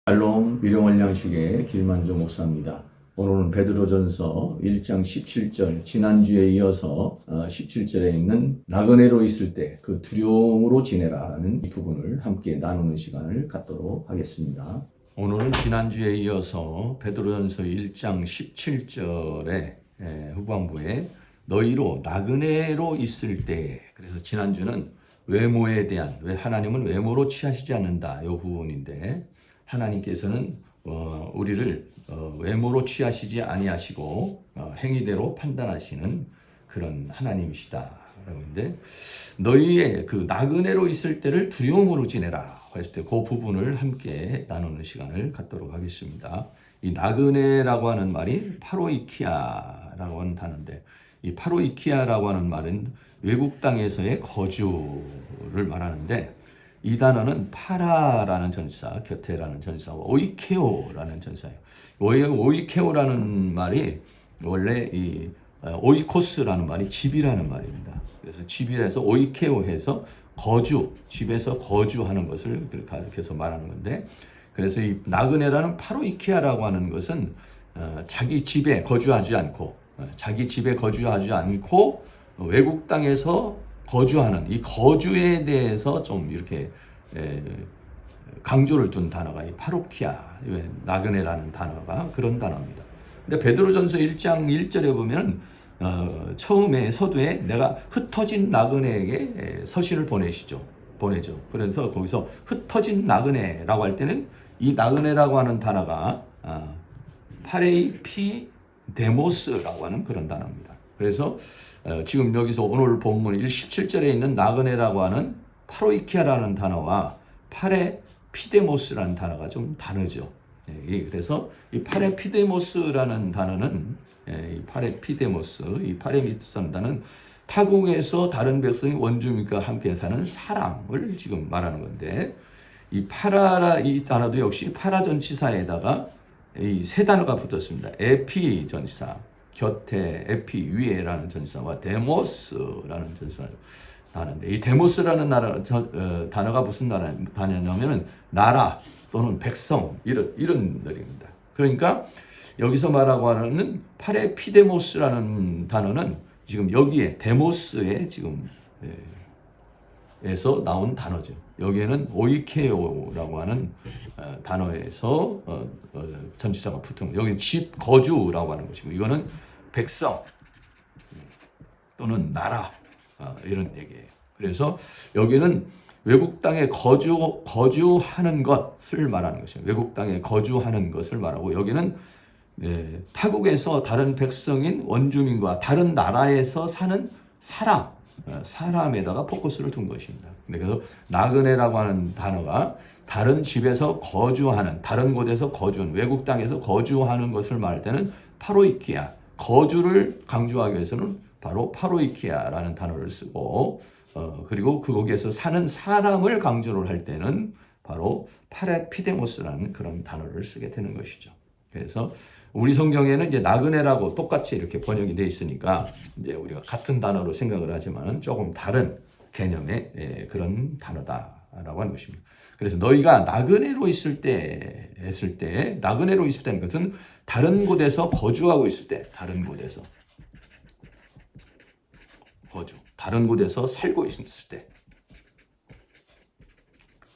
샬롬 유령원량식의 길만조 목사입니다. 오늘은 베드로전서 1장 17절, 지난주에 이어서 17절에 있는 나그네로 있을 때 그 두려움으로 지내라 라는 부분을 함께 나누는 시간을 갖도록 하겠습니다. 오늘은 지난주에 이어서 베드로전서 1장 17절의 후반부에 너희로 나그네로 있을 때, 그래서 지난주는 외모에 대한, 왜 하나님은 외모로 취하시지 않는다 이 부분인데, 하나님께서는 우리를 외모로 취하시지 아니하시고 행위대로 판단하시는 그런 하나님이시다라고 하는데, 너희의 그 나그네로 있을 때를 두려움으로 지내라 했을 때 그 부분을 함께 나누는 시간을 갖도록 하겠습니다. 이 나그네라고 하는 말이 파로이키아라고 하는 단어인데, 이 파로이키아라고 하는 말은 외국 땅에서의 거주를 말하는데, 이 단어는 파라라는 전치사, 곁에라는 전치사와 오이케오라는 전치사예요. 오이케오라는 말이 원래 이 오이코스라는 말이 집이라는 말입니다. 그래서 집이라서 오이케오해서 거주, 집에서 거주하는 것을 가리켜서 말하는 건데, 그래서 이 나그네라는 파로이키아라고 하는 것은 자기 집에 거주하지 않고 외국 땅에서 거주하는 이 거주에 대해서 좀 이렇게 강조를 둔 단어가 이 파로키아, 나그네라는 단어가 그런 단어입니다. 근데 베드로전서 1장 1절에 보면 처음에 서두에 내가 흩어진 나그네에게 서신을 보내죠. 그래서 거기서 흩어진 나그네라고 할 때는 이 나그네라고 하는 단어가 파레이피데모스라고 하는 그런 단어입니다. 그래서 지금 여기서 오늘 본문 17절에 있는 나그네라고 하는 파로이키아라는 단어와 파레피데모스라는 단어가 좀 다르죠. 그래서 이 파레피데모스라는 단어는 이 파레미스라는 단어는 타국에서 다른 백성이 원주민과 함께 사는 사람을 지금 말하는 건데, 이 단어도 역시 파라 전치사에다가 이 세 단어가 붙었습니다. 에피 전치사, 곁에, 에피, 위에라는 전치사와 데모스라는 전치사가 나는데, 이 데모스라는 단어가 무슨 단어냐면 나라 또는 백성 이런 말입니다. 그러니까 여기서 말하고 하는 파레피데모스라는 단어는 지금 여기에 데모스에 지금 에서 나온 단어죠. 여기에는 오이케오라고 하는 단어에서 전치사가 붙은, 여기는 집, 거주라고 하는 것이고, 이거는 백성 또는 나라 이런 얘기예요. 그래서 여기는 외국 땅에 거주하는 것을 말하는 것이에요. 외국 땅에 거주하는 것을 말하고, 여기는 타국에서 다른 백성인 원주민과 다른 나라에서 사는 사람에다가 포커스를 둔 것입니다. 그래서 나그네라고 하는 단어가 다른 집에서 거주하는, 다른 곳에서 거주하는, 외국 땅에서 거주하는 것을 말할 때는 파로이키아, 거주를 강조하기 위해서는 바로 파로이키아라는 단어를 쓰고, 그리고 거기에서 사는 사람을 강조를 할 때는 바로 파레피데모스라는 그런 단어를 쓰게 되는 것이죠. 그래서 우리 성경에는 이제 나그네라고 똑같이 이렇게 번역이 되어 있으니까 이제 우리가 같은 단어로 생각을 하지만 조금 다른 개념의 그런 단어다라고 하는 것입니다. 그래서 너희가 나그네로 있을 때 나그네로 있을 때는 것은 다른 곳에서 거주하고 있을 때, 다른 곳에서 살고 있을 때.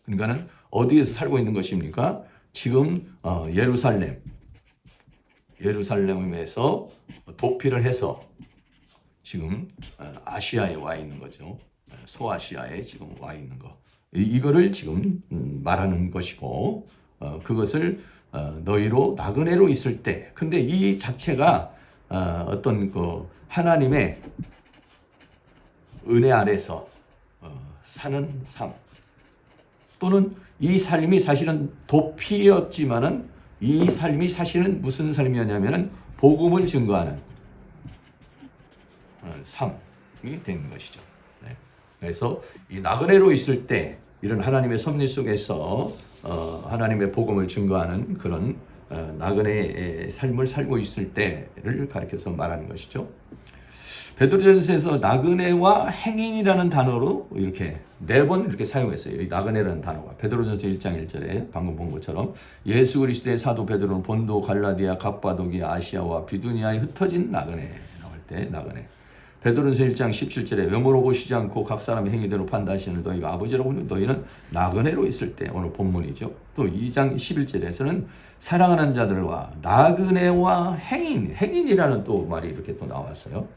그러니까는 어디에서 살고 있는 것입니까? 지금 예루살렘에서 도피를 해서 지금 아시아에 와 있는 거죠. 소아시아에 지금 와 있는 거. 이거를 지금 말하는 것이고, 그것을 너희로 나그네로 있을 때. 근데 이 자체가 어떤 그 하나님의 은혜 아래서 사는 삶, 또는 이 삶이 사실은 도피였지만은 이 삶이 사실은 무슨 삶이었냐면은 복음을 증거하는 삶이 된 것이죠. 그래서 이 나그네로 있을 때 이런 하나님의 섭리 속에서 하나님의 복음을 증거하는 그런 나그네의 삶을 살고 있을 때를 가리켜서 말하는 것이죠. 베드로전서에서 나그네와 행인이라는 단어로 이렇게 4번 이렇게 사용했어요. 이 나그네라는 단어가 베드로전서 1장 1절에 방금 본 것처럼 예수 그리스도의 사도 베드로는 본도, 갈라디아, 갑바도기아, 아시아와 비두니아에 흩어진 나그네 나올 때 나그네. 베드로전서 1장 17절에 외모로 보시지 않고 각 사람의 행위대로 판단하시는 너희가 아버지라고 하니 너희는 나그네로 있을 때 오늘 본문이죠. 또 2장 11절에서는 사랑하는 자들과 나그네와 행인이라는 또 말이 이렇게 또 나왔어요.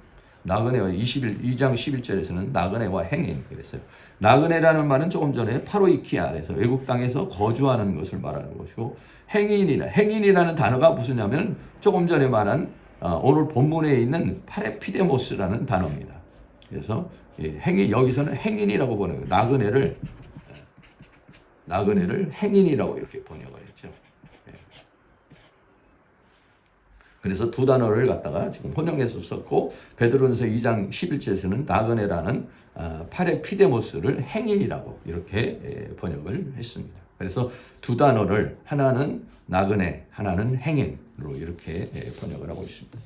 나그네와 2장 11절에서는 나그네와 행인 그랬어요. 나그네라는 말은 조금 전에 파로이키아에서 외국 땅에서 거주하는 것을 말하는 것이고 행인이라는 단어가 무엇이냐면 조금 전에 말한 오늘 본문에 있는 파레피데모스라는 단어입니다. 그래서 여기서는 행인이라고 번역해요. 나그네를 행인이라고 이렇게 번역을 했죠. 그래서 두 단어를 갖다가 지금 혼용해서 썼고 베드로전서 2장 11절에서는 나그네라는 파레피데모스를 행인이라고 이렇게 번역을 했습니다. 그래서 두 단어를 하나는 나그네, 하나는 행인으로 이렇게 번역을 하고 있습니다.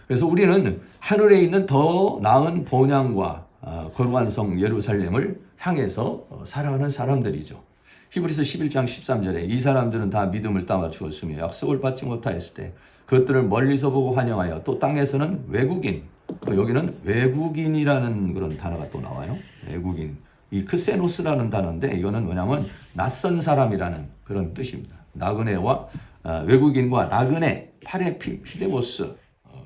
그래서 우리는 하늘에 있는 더 나은 본향과 거룩한 성 예루살렘을 향해서 살아가는 사람들이죠. 히브리서 11장 13절에 이 사람들은 다 믿음을 따라 주었으며 약속을 받지 못하였을 때 그것들을 멀리서 보고 환영하여 또 땅에서는 외국인, 여기는 외국인이라는 그런 단어가 또 나와요. 외국인. 이 크세노스라는 단어인데 이거는 뭐냐면 낯선 사람이라는 그런 뜻입니다. 나그네와 외국인과 나그네,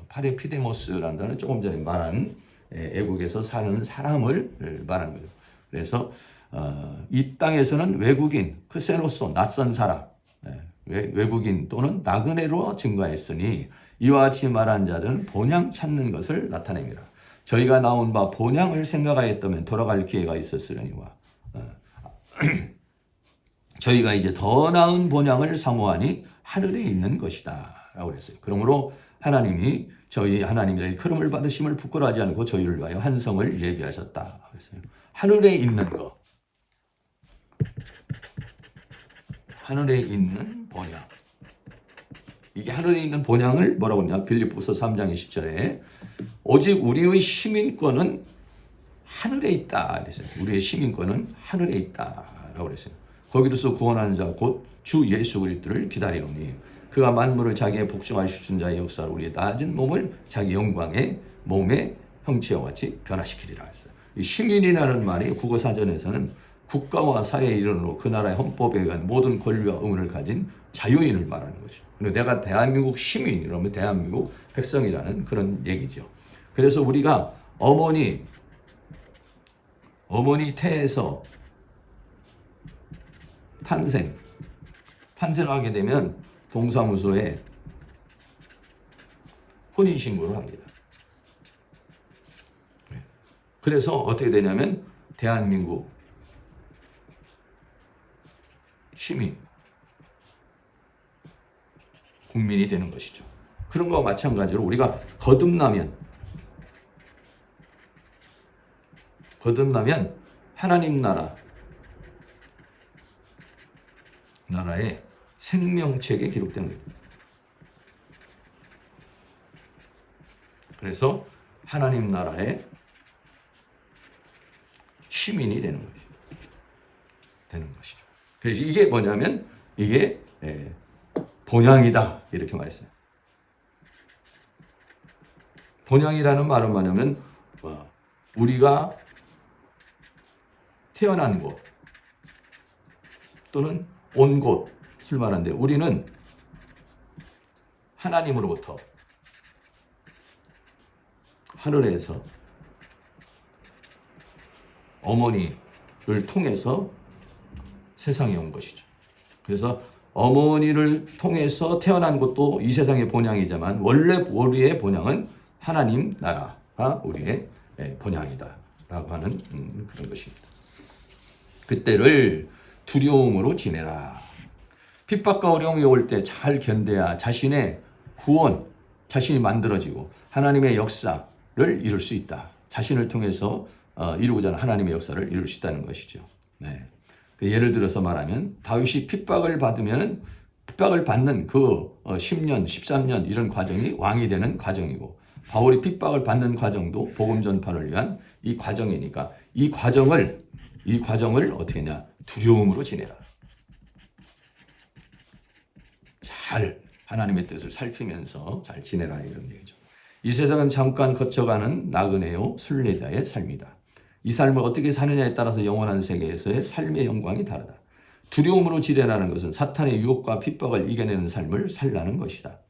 파레피데모스라는 단어는 조금 전에 말한 애국에서 사는 사람을 말하는 거죠. 그래서 이 땅에서는 외국인, 크세노스, 낯선 사람, 외국인 또는 나그네로 증거했으니 이와 같이 말한 자들은 본향 찾는 것을 나타냅니다. 저희가 나온 바 본향을 생각하였다면 돌아갈 기회가 있었으려니와 저희가 이제 더 나은 본향을 사모하니 하늘에 있는 것이다 라고 그랬어요. 그러므로 하나님이 저희 하나님의 크름을 받으심을 부끄러워하지 않고 저희를 위하여 한 성을 예비하셨다 그랬어요. 하늘에 있는 것, 하늘에 있는 본향. 이게 하늘에 있는 본향을 뭐라고 하냐? 빌립보서 3장 20절에 오직 우리의 시민권은 하늘에 있다 그랬어요. 우리의 시민권은 하늘에 있다라고 그랬어요. 거기로서 구원하는 자 곧 주 예수 그리스도를 기다리노니 그가 만물을 자기의 복종하신 자의 역사로 우리의 낮은 몸을 자기 영광의 몸의 형체와 같이 변화시키리라 했어요. 이 시민이라는 말이 국어사전에서는 국가와 사회에 이르러 그 나라의 헌법에 의한 모든 권리와 의무를 가진 자유인을 말하는 것이죠. 그리고 내가 대한민국 시민 이러면 대한민국 백성이라는 그런 얘기죠. 그래서 우리가 어머니 태에서 탄생하게 되면 동사무소에 혼인신고를 합니다. 그래서 어떻게 되냐면 대한민국 시민, 국민이 되는 것이죠. 그런 거와 마찬가지로 우리가 거듭나면 하나님 나라의 생명책에 기록되는 거예요. 그래서 하나님 나라의 시민이 되는 것이죠. 그래서 이게 뭐냐면 이게 본향이다 이렇게 말했어요. 본향이라는 말은 뭐냐면 우리가 태어난 곳 또는 온 곳을 말하는데 우리는 하나님으로부터 하늘에서 어머니를 통해서 세상에 온 것이죠. 그래서 어머니를 통해서 태어난 것도 이 세상의 본향이지만 원래 우리의 본향은 하나님 나라가 우리의 본향이다 라고 하는 그런 것입니다. 그때를 두려움으로 지내라. 핍박과 어려움이 올 때 잘 견뎌야 자신의 구원, 자신이 만들어지고 하나님의 역사를 이룰 수 있다. 자신을 통해서 이루고자 하는 하나님의 역사를 이룰 수 있다는 것이죠. 네. 예를 들어서 말하면 다윗이 핍박을 받는 그 10년, 13년 이런 과정이 왕이 되는 과정이고 바울이 핍박을 받는 과정도 복음 전파를 위한 이 과정이니까 이 과정을 어떻게 하냐? 두려움으로 지내라. 잘 하나님의 뜻을 살피면서 잘 지내라 이런 얘기죠. 이 세상은 잠깐 거쳐가는 나그네요 순례자의 삶이다. 이 삶을 어떻게 사느냐에 따라서 영원한 세계에서의 삶의 영광이 다르다. 두려움으로 지내라는 것은 사탄의 유혹과 핍박을 이겨내는 삶을 살라는 것이다.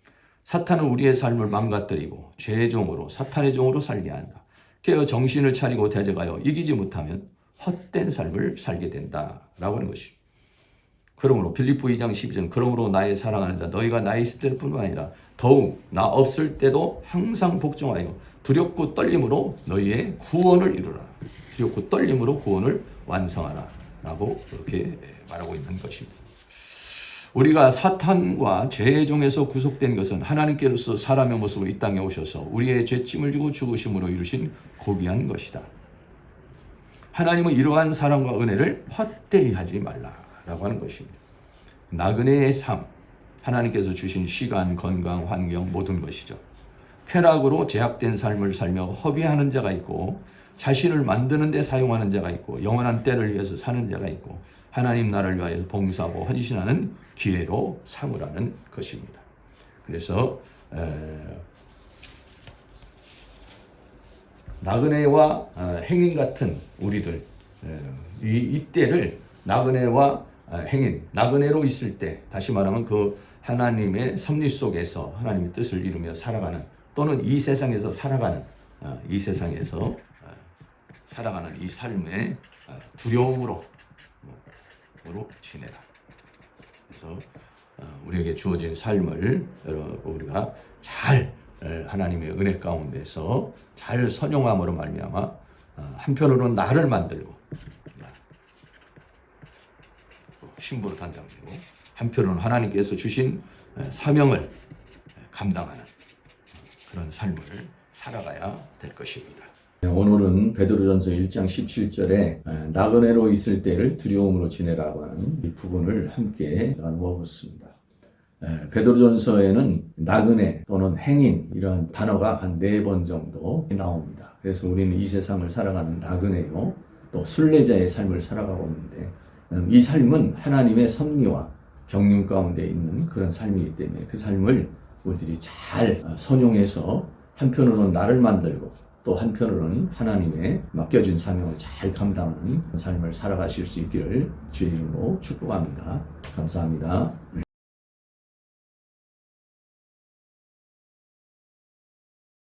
사탄은 우리의 삶을 망가뜨리고 죄의 종으로 사탄의 종으로 살게 한다. 깨어 정신을 차리고 대적하여 이기지 못하면 헛된 삶을 살게 된다라고 하는 것입니다. 그러므로 빌립보 2장 12절 그러므로 나의 사랑하는 자 너희가 나 있을 때뿐만 아니라 더욱 나 없을 때도 항상 복종하여 두렵고 떨림으로 너희의 구원을 이루라. 두렵고 떨림으로 구원을 완성하라 라고 그렇게 말하고 있는 것입니다. 우리가 사탄과 죄의 종에서 구속된 것은 하나님께로서 사람의 모습으로 이 땅에 오셔서 우리의 죄짐을 지고 죽으심으로 이루신 고귀한 것이다. 하나님은 이러한 사랑과 은혜를 헛되이 하지 말라라고 하는 것입니다. 나그네의 삶, 하나님께서 주신 시간, 건강, 환경 모든 것이죠. 쾌락으로 제약된 삶을 살며 허비하는 자가 있고 자신을 만드는 데 사용하는 자가 있고 영원한 때를 위해서 사는 자가 있고 하나님 나라를 위하여 봉사하고 헌신하는 기회로 삼으라는 것입니다. 그래서 나그네와 행인 같은 우리들 이때를 나그네와 행인, 나그네로 있을 때 다시 말하면 그 하나님의 섭리 속에서 하나님의 뜻을 이루며 살아가는 또는 이 세상에서 살아가는 이 삶의 두려움으로 지내라. 그래서 우리에게 주어진 삶을 우리가 잘 하나님의 은혜 가운데서 잘 선용함으로 말미암아 한편으로는 나를 만들고 신부로 단장되고 한편으로는 하나님께서 주신 사명을 감당하는 그런 삶을 살아가야 될 것입니다. 오늘은 베드로전서 1장 17절에 나그네로 있을 때를 두려움으로 지내라고 하는 이 부분을 함께 나누어 보습니다. 베드로전서에는 나그네 또는 행인 이런 단어가 한 4번 정도 나옵니다. 그래서 우리는 이 세상을 살아가는 나그네요 또 순례자의 삶을 살아가고 있는데 이 삶은 하나님의 섭리와 경륜 가운데 있는 그런 삶이기 때문에 그 삶을 우리들이 잘 선용해서 한편으로는 나를 만들고 또 한편으로는 하나님의 맡겨진 사명을 잘 감당하는 삶을 살아가실 수 있기를 주의 이름으로 축복합니다. 감사합니다.